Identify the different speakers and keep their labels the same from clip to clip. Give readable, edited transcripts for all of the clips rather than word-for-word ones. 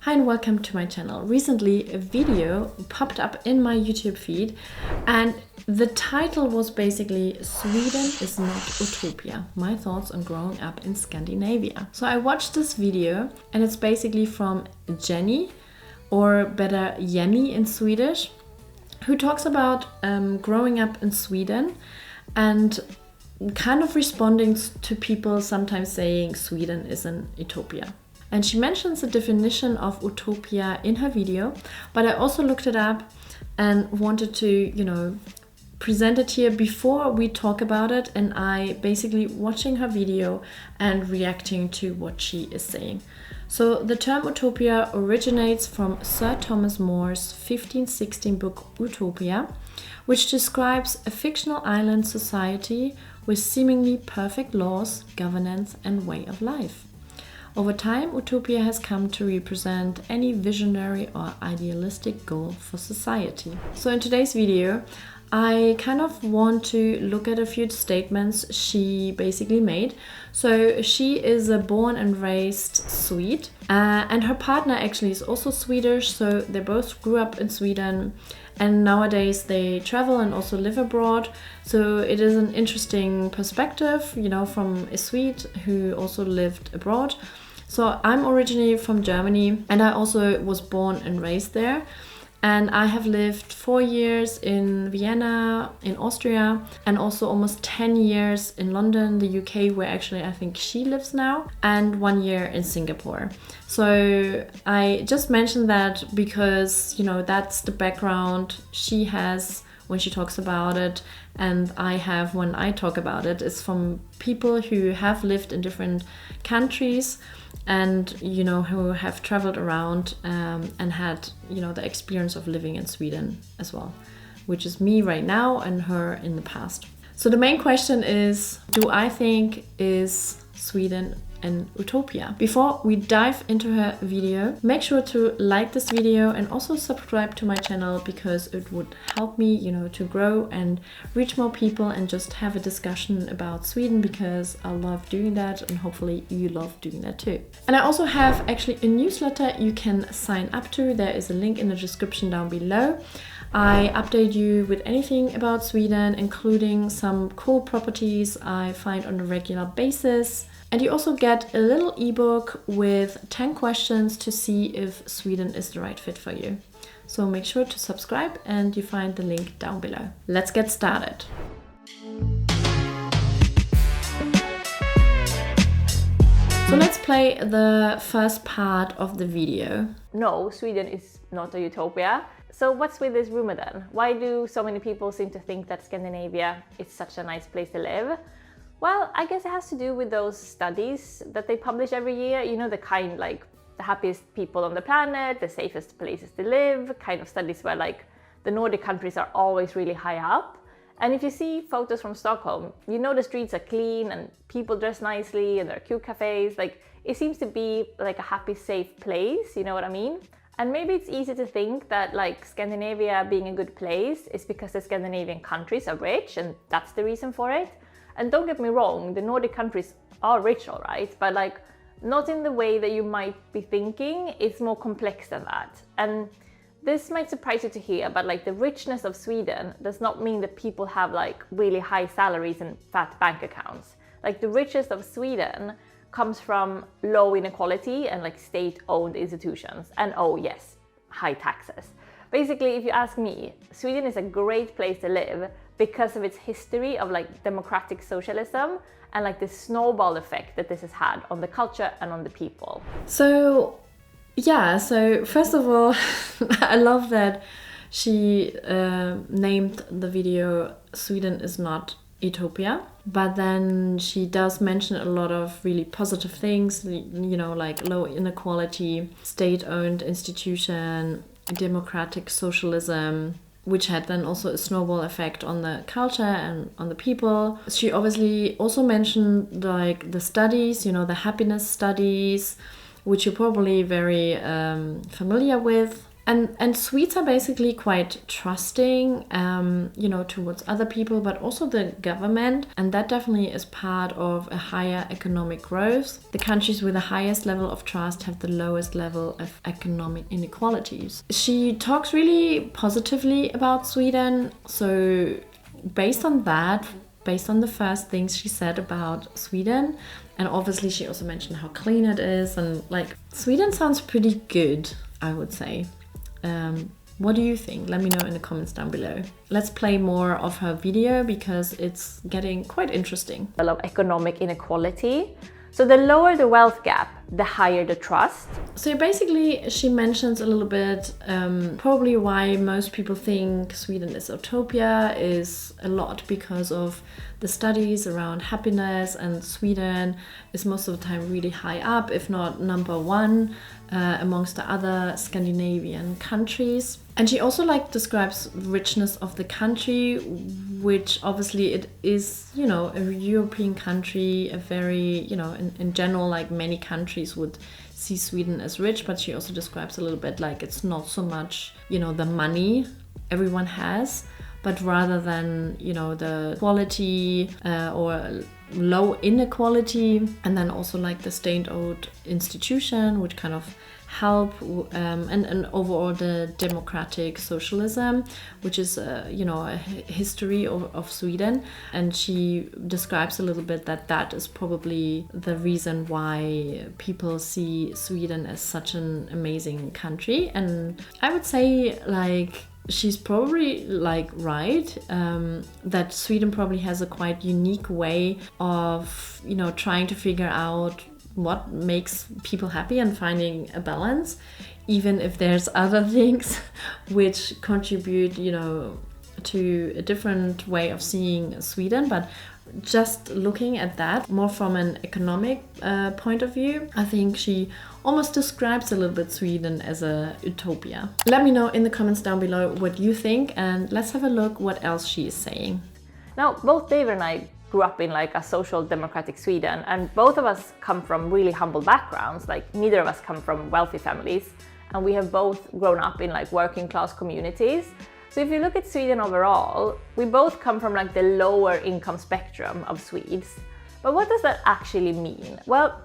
Speaker 1: Hi and welcome to my channel. Recently a video popped up in my YouTube feed and the title was basically Sweden is not Utopia, my thoughts on growing up in Scandinavia. So I watched this video and it's basically from Jenny, or better Jenny in Swedish, who talks about growing up in Sweden and kind of responding to people sometimes saying Sweden is an utopia. And she mentions the definition of utopia in her video, but I also looked it up and wanted to, present it here before we talk about it. And I basically watching her video and reacting to what she is saying. So the term utopia originates from Sir Thomas More's 1516 book Utopia, which describes a fictional island society with seemingly perfect laws, governance, and way of life. Over time, utopia has come to represent any visionary or idealistic goal for society. So in today's video, I kind of want to look at a few statements she basically made. So she is a born and raised Swede, and her partner actually is also Swedish. So they both grew up in Sweden, and nowadays they travel and also live abroad. So it is an interesting perspective, from a Swede who also lived abroad. So I'm originally from Germany and I also was born and raised there. And I have lived 4 years in Vienna, in Austria, and also almost 10 years in London, the UK, where actually I think she lives now, and 1 year in Singapore. So I just mentioned that because, that's the background she has when she talks about it, and I have when I talk about it. It's from people who have lived in different countries and who have traveled around and had the experience of living in Sweden as well, which is me right now and her in the past. So the main question is, do I think is Sweden an utopia? Before we dive into her video, make sure to like this video and also subscribe to my channel, because it would help me to grow and reach more people and just have a discussion about Sweden, because I love doing that and hopefully you love doing that too. And I also have actually a newsletter you can sign up to. There is a link in the description down below. I update you with anything about Sweden, including some cool properties I find on a regular basis. And you also get a little ebook with 10 questions to see if Sweden is the right fit for you. So make sure to subscribe and you find the link down below. Let's get started. So let's play the first part of the video.
Speaker 2: No, Sweden is not a utopia. So what's with this rumor then? Why do so many people seem to think that Scandinavia is such a nice place to live? Well, I guess it has to do with those studies that they publish every year, the kind like the happiest people on the planet, the safest places to live, kind of studies where like the Nordic countries are always really high up. And if you see photos from Stockholm, the streets are clean and people dress nicely and there are cute cafes. Like it seems to be like a happy, safe place, you know what I mean? And maybe it's easy to think that like Scandinavia being a good place is because the Scandinavian countries are rich and that's the reason for it. And don't get me wrong, the Nordic countries are rich, all right, but like not in the way that you might be thinking. It's more complex than that. And this might surprise you to hear, but like the richness of Sweden does not mean that people have like really high salaries and fat bank accounts. Like the richest of Sweden comes from low inequality and like state-owned institutions. And oh yes, high taxes. Basically, if you ask me, Sweden is a great place to live because of its history of like democratic socialism and like the snowball effect that this has had on the culture and on the people.
Speaker 1: So first of all, I love that she named the video Sweden is not Utopia, but then she does mention a lot of really positive things, like low inequality, state-owned institution, democratic socialism, which had then also a snowball effect on the culture and on the people. She obviously also mentioned like the studies, the happiness studies, which you're probably very familiar with. And Swedes are basically quite trusting, towards other people, but also the government. And that definitely is part of a higher economic growth. The countries with the highest level of trust have the lowest level of economic inequalities. She talks really positively about Sweden. So based on that, based on the first things she said about Sweden, and obviously she also mentioned how clean it is, and like Sweden sounds pretty good, I would say. What do you think? Let me know in the comments down below. Let's play more of her video because it's getting quite interesting.
Speaker 2: Of economic inequality. So the lower the wealth gap, the higher the trust.
Speaker 1: So basically she mentions a little bit probably why most people think Sweden is Utopia is a lot because of the studies around happiness, and Sweden is most of the time really high up, if not number one amongst the other Scandinavian countries. And she also describes richness of the country, which obviously it is, a European country, a very, in general, many countries would see Sweden as rich, but she also describes a little bit it's not so much, the money everyone has, but rather than, the quality or low inequality, and then also the state-owned institution, which kind of help, and overall the democratic socialism, which is a history of Sweden. And she describes a little bit that is probably the reason why people see Sweden as such an amazing country. And I would say she's probably right, that Sweden probably has a quite unique way of trying to figure out what makes people happy and finding a balance, even if there's other things which contribute to a different way of seeing Sweden. But just looking at that more from an economic point of view, I think she almost describes a little bit Sweden as a utopia. Let me know in the comments down below what you think, and let's have a look what else she is saying.
Speaker 2: Now, both David and I grew up in a social democratic Sweden, and both of us come from really humble backgrounds. Neither of us come from wealthy families, and we have both grown up in working class communities. So if you look at Sweden overall, we both come from the lower income spectrum of Swedes. But what does that actually mean? Well,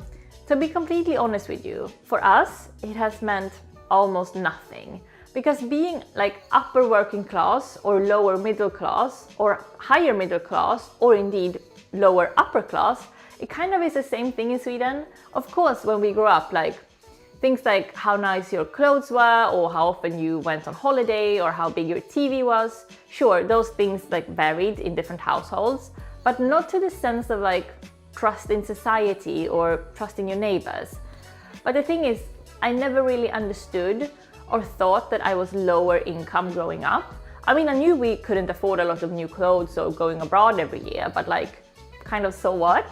Speaker 2: to be completely honest with you, for us it has meant almost nothing. Because being upper working class or lower middle class or higher middle class or indeed lower upper class, it kind of is the same thing in Sweden. Of course, when we grew up, things like how nice your clothes were, or how often you went on holiday, or how big your TV was, sure, those things varied in different households, but not to the sense of trust in society or trust in your neighbors. But the thing is, I never really understood or thought that I was lower income growing up. I mean, I knew we couldn't afford a lot of new clothes or going abroad every year, but kind of so what?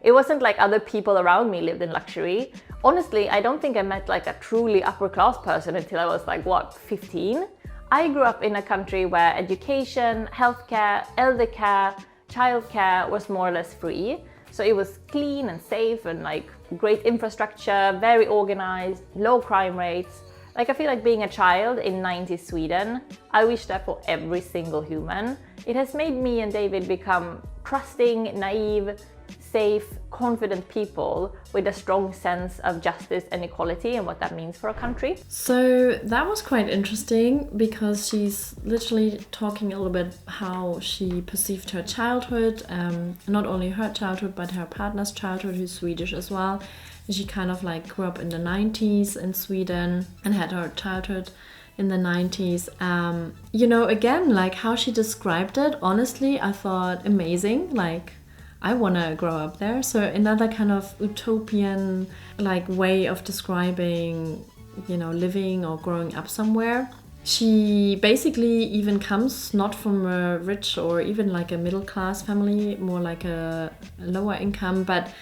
Speaker 2: It wasn't other people around me lived in luxury. Honestly, I don't think I met a truly upper class person until I was 15? I grew up in a country where education, healthcare, elder care, childcare was more or less free. So it was clean and safe and great infrastructure, very organized, low crime rates. I feel being a child in 90s Sweden, I wish that for every single human. It has made me and David become trusting, naive, safe, confident people with a strong sense of justice and equality and what that means for a country.
Speaker 1: So that was quite interesting because she's literally talking a little bit how she perceived her childhood, not only her childhood but her partner's childhood, who's Swedish as well. She kind of grew up in the 90s in Sweden and had her childhood in the 90s. Again, how she described it, honestly, I thought amazing. I want to grow up there. So another kind of utopian way of describing, living or growing up somewhere. She basically even comes not from a rich or even a middle class family, more a lower income, but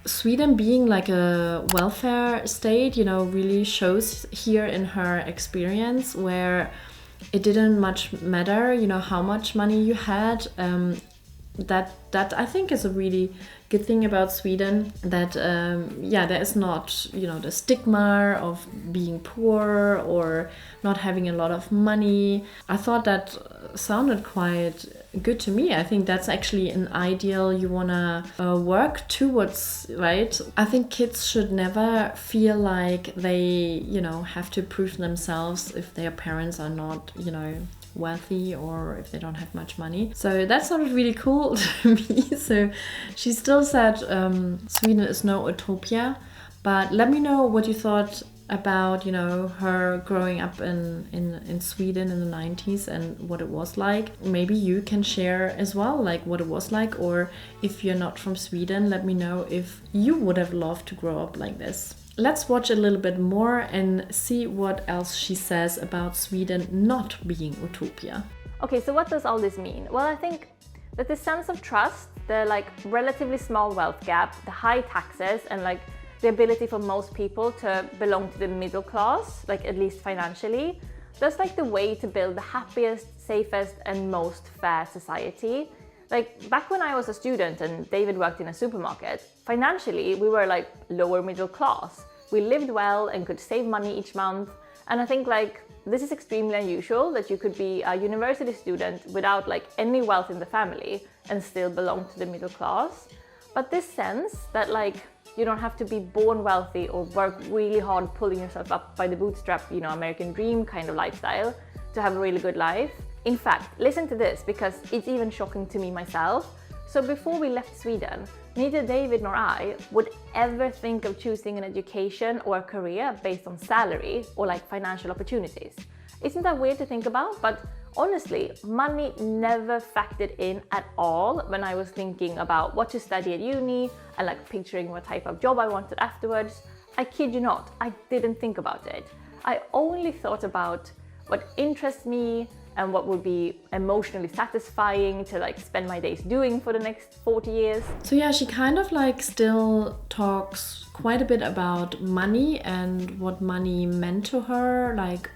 Speaker 1: Sweden being a welfare state, really shows here in her experience, where it didn't much matter, how much money you had. that I think is a really good thing about Sweden, that there is not, you know, the stigma of being poor or not having a lot of money. I thought that sounded quite good to me. I think that's actually an ideal you wanna work towards, right? I think kids should never feel like they, you know, have to prove themselves if their parents are not, you know, wealthy or if they don't have much money. So that sounded really cool to me. So she still said Sweden is no utopia, but let me know what you thought about, you know, her growing up in Sweden in the 90s and what it was like. Maybe you can share as well, like what it was like, or if you're not from Sweden, let me know if you would have loved to grow up like this. Let's watch a little bit more and see what else she says about Sweden not being utopia.
Speaker 2: Okay, so what does all this mean? Well, I think that the sense of trust, the like relatively small wealth gap, the high taxes, and like the ability for most people to belong to the middle class, like at least financially, that's like the way to build the happiest, safest, and most fair society. Like back when I was a student and David worked in a supermarket, financially we were like lower middle class. We lived well and could save money each month. And I think like this is extremely unusual, that you could be a university student without like any wealth in the family and still belong to the middle class. But this sense that like you don't have to be born wealthy or work really hard pulling yourself up by the bootstrap, you know, American dream kind of lifestyle to have a really good life. In fact, listen to this, because it's even shocking to me myself. So before we left Sweden, neither David nor I would ever think of choosing an education or a career based on salary or like financial opportunities. Isn't that weird to think about? But honestly, money never factored in at all when I was thinking about what to study at uni and like picturing what type of job I wanted afterwards. I kid you not, I didn't think about it. I only thought about what interests me and what would be emotionally satisfying to like spend my days doing for the next 40 years.
Speaker 1: So yeah, she kind of like still talks quite a bit about money and what money meant to her, like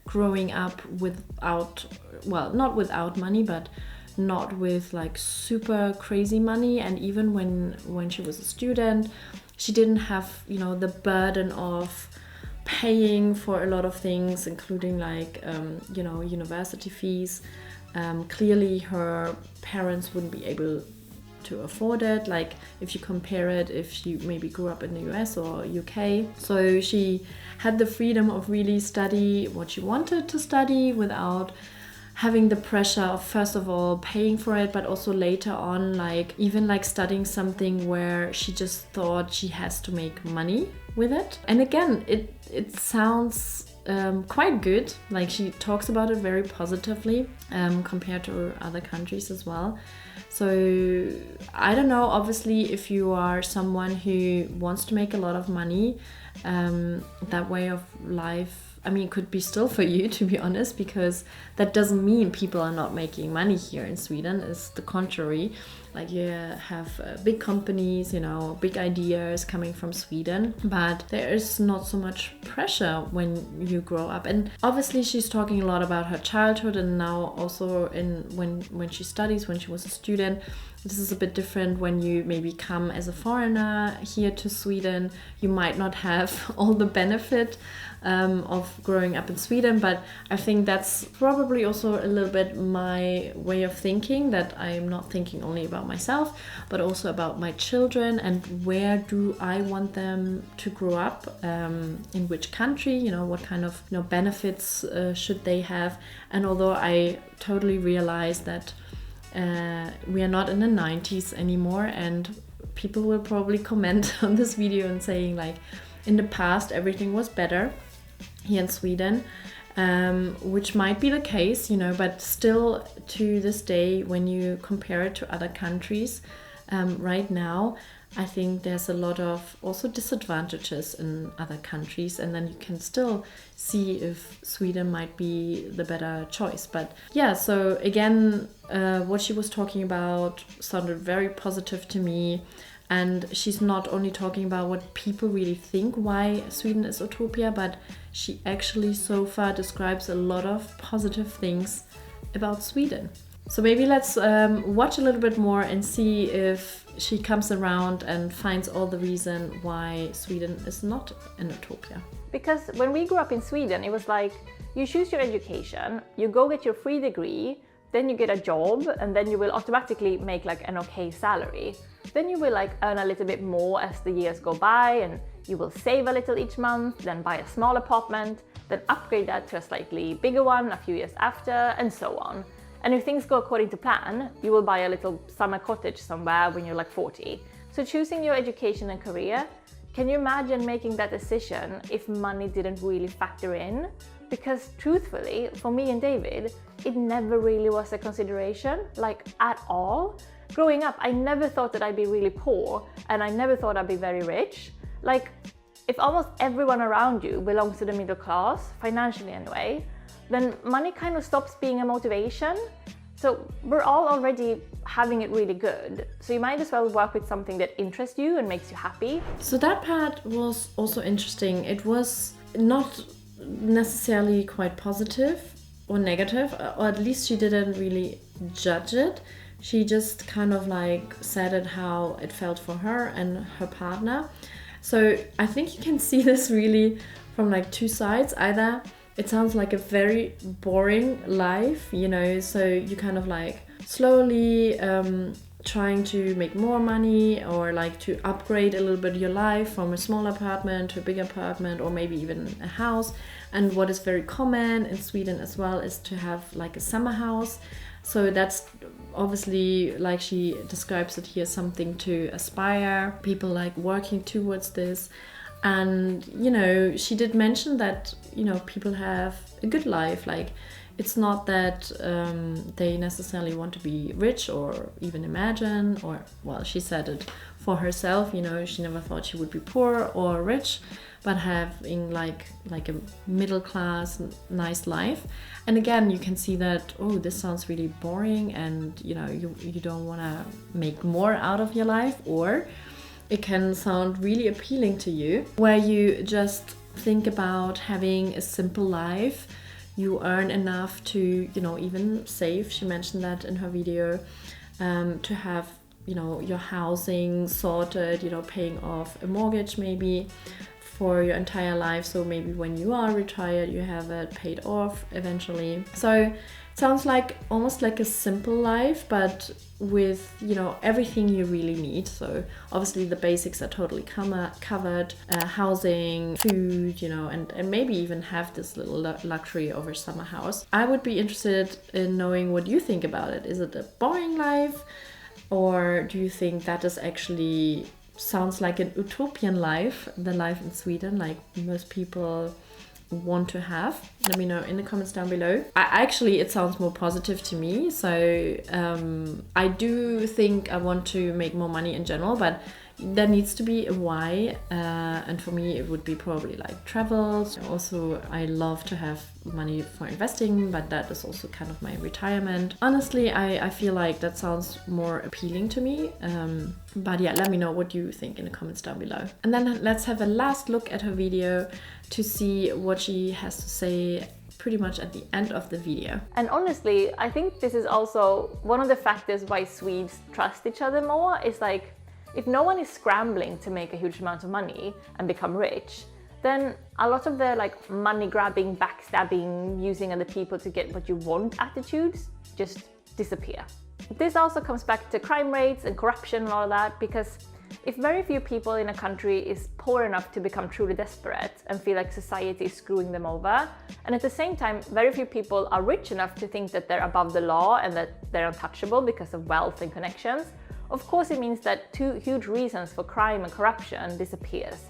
Speaker 1: growing up without, well, not without money, but not with like super crazy money. And even when she was a student, she didn't have, you know, the burden of paying for a lot of things, including like you know, university fees. Clearly her parents wouldn't be able to afford it, like if you compare it, if she maybe grew up in the US or UK. So she had the freedom of really study what she wanted to study without having the pressure of, first of all, paying for it, but also later on, like even like studying something where she just thought she has to make money with it. And again, it sounds quite good. Like she talks about it very positively compared to other countries as well. So I don't know, obviously, if you are someone who wants to make a lot of money, that way of life, I mean, could be still for you, to be honest, because that doesn't mean people are not making money here in Sweden. It's the contrary. Like you have big companies, you know, big ideas coming from Sweden, but there is not so much pressure when you grow up. And obviously she's talking a lot about her childhood, and now also when she studies, when she was a student. This is a bit different when you maybe come as a foreigner here to Sweden. You might not have all the benefit of growing up in Sweden, but I think that's probably also a little bit my way of thinking, that I'm not thinking only about myself, but also about my children and where do I want them to grow up, in which country, you know, what kind of, you know, benefits should they have. And although I totally realize that we are not in the 90s anymore, and people will probably comment on this video and saying like, in the past everything was better here in Sweden, which might be the case, you know, but still to this day, when you compare it to other countries, right now, I think there's a lot of also disadvantages in other countries, and then you can still see if Sweden might be the better choice. But yeah, so again, what she was talking about sounded very positive to me. And she's not only talking about what people really think why Sweden is utopia, but she actually so far describes a lot of positive things about Sweden. So maybe let's watch a little bit more and see if she comes around and finds all the reason why Sweden is not an utopia.
Speaker 2: Because when we grew up in Sweden, it was like you choose your education, you go get your free degree, then you get a job, and then you will automatically make like an okay salary. Then you will like earn a little bit more as the years go by, and you will save a little each month, then buy a small apartment, then upgrade that to a slightly bigger one a few years after, and so on. And if things go according to plan, you will buy a little summer cottage somewhere when you're like 40. So choosing your education and career, can you imagine making that decision if money didn't really factor in? Because truthfully, for me and David, it never really was a consideration, like at all. Growing up, I never thought that I'd be really poor, and I never thought I'd be very rich. Like, if almost everyone around you belongs to the middle class, financially anyway, then money kind of stops being a motivation. So we're all already having it really good. So you might as well work with something that interests you and makes you happy.
Speaker 1: So that part was also interesting. It was not necessarily quite positive or negative, or at least she didn't really judge it. She just kind of like said it how it felt for her and her partner. So I think you can see this really from like two sides. Either it sounds like a very boring life, you know, so you kind of like slowly trying to make more money, or like to upgrade a little bit your life from a small apartment to a big apartment, or maybe even a house. And what is very common in Sweden as well is to have like a summer house. So that's obviously, like she describes it here, something to aspire, people like working towards this. And, you know, she did mention that, you know, people have a good life. Like, it's not that they necessarily want to be rich or even imagine, or, well, she said it for herself, you know, she never thought she would be poor or rich, but having like a middle class, nice life. And again, you can see that, oh, this sounds really boring, and, you know, you don't want to make more out of your life. Or it can sound really appealing to you, where you just think about having a simple life. You earn enough to, you know, even save. She mentioned that in her video, to have, you know, your housing sorted, you know, paying off a mortgage maybe for your entire life. So maybe when you are retired, you have it paid off eventually. So it sounds like almost like a simple life, but with, you know, everything you really need. So obviously the basics are totally covered, housing, food, you know, and maybe even have this little luxury of a summer house. I would be interested in knowing what you think about it. Is it a boring life, or do you think that is actually sounds like an utopian life, the life in Sweden, like most people want to have? Let me know in the comments down below. Actually, it sounds more positive to me. So I do think I want to make more money in general, but there needs to be a why, and for me it would be probably like travels. Also, I love to have money for investing, but that is also kind of my retirement. Honestly, I feel like that sounds more appealing to me, but yeah, let me know what you think in the comments down below. And then let's have a last look at her video to see what she has to say pretty much at the end of the video.
Speaker 2: And honestly, I think this is also one of the factors why Swedes trust each other more. Is like, if no one is scrambling to make a huge amount of money and become rich, then a lot of the like money grabbing, backstabbing, using other people to get what you want attitudes just disappear. This also comes back to crime rates and corruption and all that, because if very few people in a country is poor enough to become truly desperate and feel like society is screwing them over, and at the same time very few people are rich enough to think that they're above the law and that they're untouchable because of wealth and connections, of course it means that two huge reasons for crime and corruption disappears.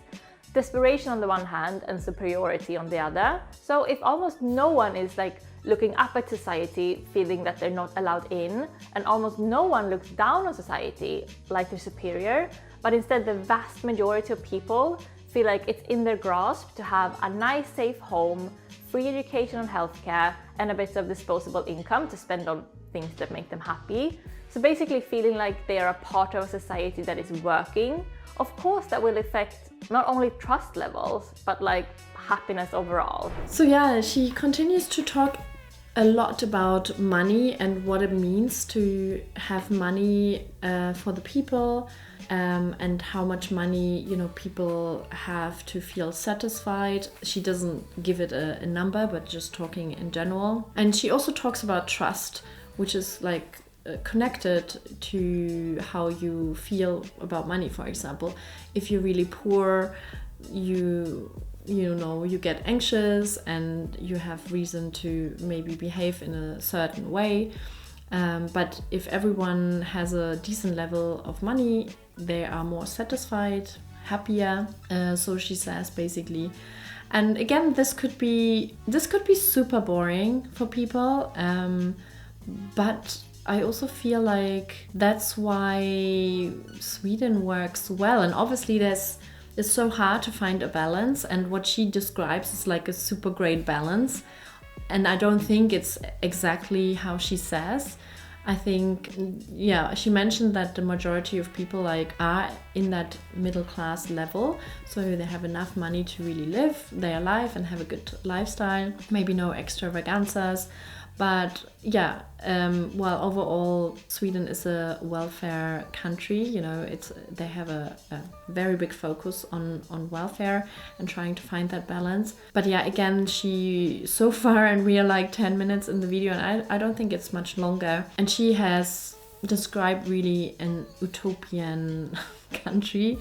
Speaker 2: Desperation on the one hand and superiority on the other. So if almost no one is like looking up at society feeling that they're not allowed in, and almost no one looks down on society like they're superior, but instead the vast majority of people feel like it's in their grasp to have a nice safe home, free education and healthcare, and a bit of disposable income to spend on things that make them happy. So basically feeling like they are a part of a society that is working. Of course that will affect not only trust levels, but like happiness overall.
Speaker 1: So yeah, she continues to talk a lot about money and what it means to have money for the people, and how much money, you know, people have to feel satisfied. She doesn't give it a number, but just talking in general. And she also talks about trust, which is like connected to how you feel about money. For example, if you're really poor, you know, you get anxious and you have reason to maybe behave in a certain way. But if everyone has a decent level of money, they are more satisfied, happier. So she says basically. And again, this could be super boring for people, but I also feel like that's why Sweden works well. And obviously it's so hard to find a balance, and what she describes is like a super great balance. And I don't think it's exactly how she says. I think, yeah, she mentioned that the majority of people like are in that middle class level, so they have enough money to really live their life and have a good lifestyle, maybe no extravaganzas. But yeah, well, overall, Sweden is a welfare country. You know, they have a very big focus on welfare and trying to find that balance. But yeah, again, she so far, and we are like 10 minutes in the video, and I don't think it's much longer. And she has described really an utopian country,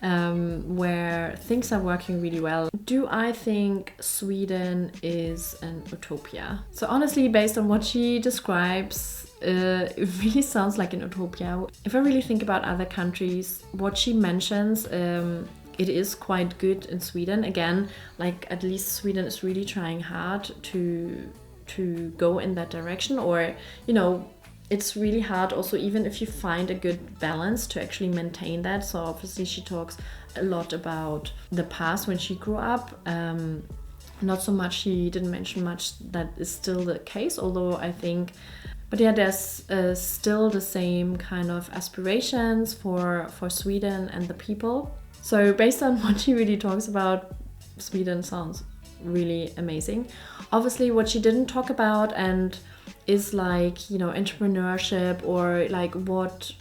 Speaker 1: where things are working really well. Do I think Sweden is an utopia? So honestly, based on what she describes, it really sounds like an utopia. If I really think about other countries, what she mentions, it is quite good in Sweden. Again, like at least Sweden is really trying hard to go in that direction, or, you know, it's really hard also, even if you find a good balance, to actually maintain that. So obviously she talks a lot about the past when she grew up. Not so much, she didn't mention much that is still the case, although I think, but yeah, there's still the same kind of aspirations for Sweden and the people. So based on what she really talks about, Sweden sounds really amazing. Obviously what she didn't talk about and is like, you know, entrepreneurship, or like what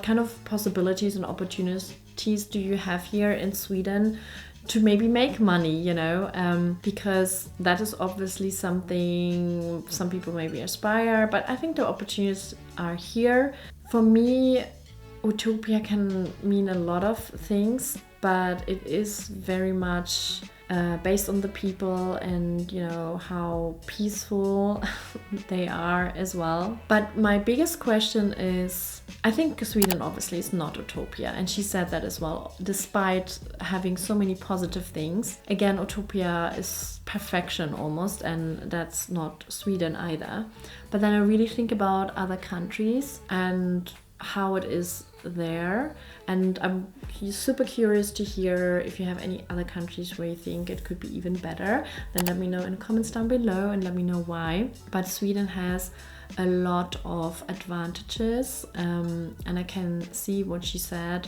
Speaker 1: kind of possibilities and opportunities do you have here in Sweden to maybe make money, you know, because that is obviously something some people maybe aspire, but I think the opportunities are here. For me, utopia can mean a lot of things, but it is very much based on the people and, you know, how peaceful they are as well. But my biggest question is, I think Sweden obviously is not utopia, and she said that as well, despite having so many positive things. Again, utopia is perfection almost, and that's not Sweden either. But then I really think about other countries and how it is there, and I'm super curious to hear if you have any other countries where you think it could be even better. Then let me know in the comments down below and let me know why. But Sweden has a lot of advantages, and I can see what she said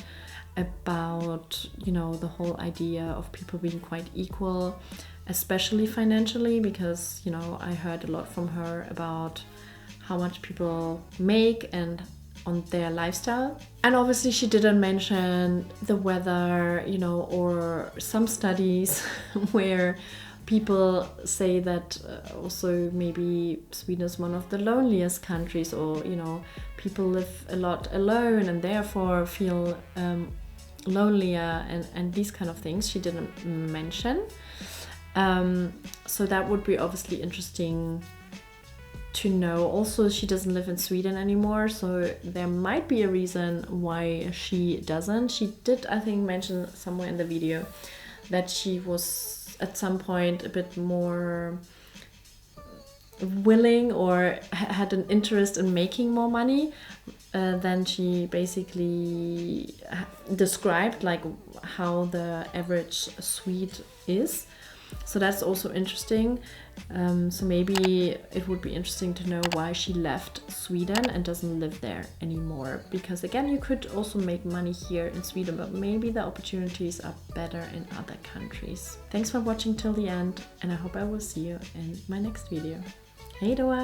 Speaker 1: about, you know, the whole idea of people being quite equal, especially financially, because, you know, I heard a lot from her about how much people make and on their lifestyle. And obviously she didn't mention the weather, you know, or some studies where people say that also maybe Sweden is one of the loneliest countries, or, you know, people live a lot alone and therefore feel lonelier, and these kind of things she didn't mention. So that would be obviously interesting to know. Also, she doesn't live in Sweden anymore, so there might be a reason why she doesn't. She did, I think, mention somewhere in the video that she was at some point a bit more willing or had an interest in making more money than she basically described, like how the average Swede is. So that's also interesting. So maybe it would be interesting to know why she left Sweden and doesn't live there anymore. Because again, you could also make money here in Sweden, but maybe the opportunities are better in other countries. Thanks for watching till the end, and I hope I will see you in my next video. Hej då!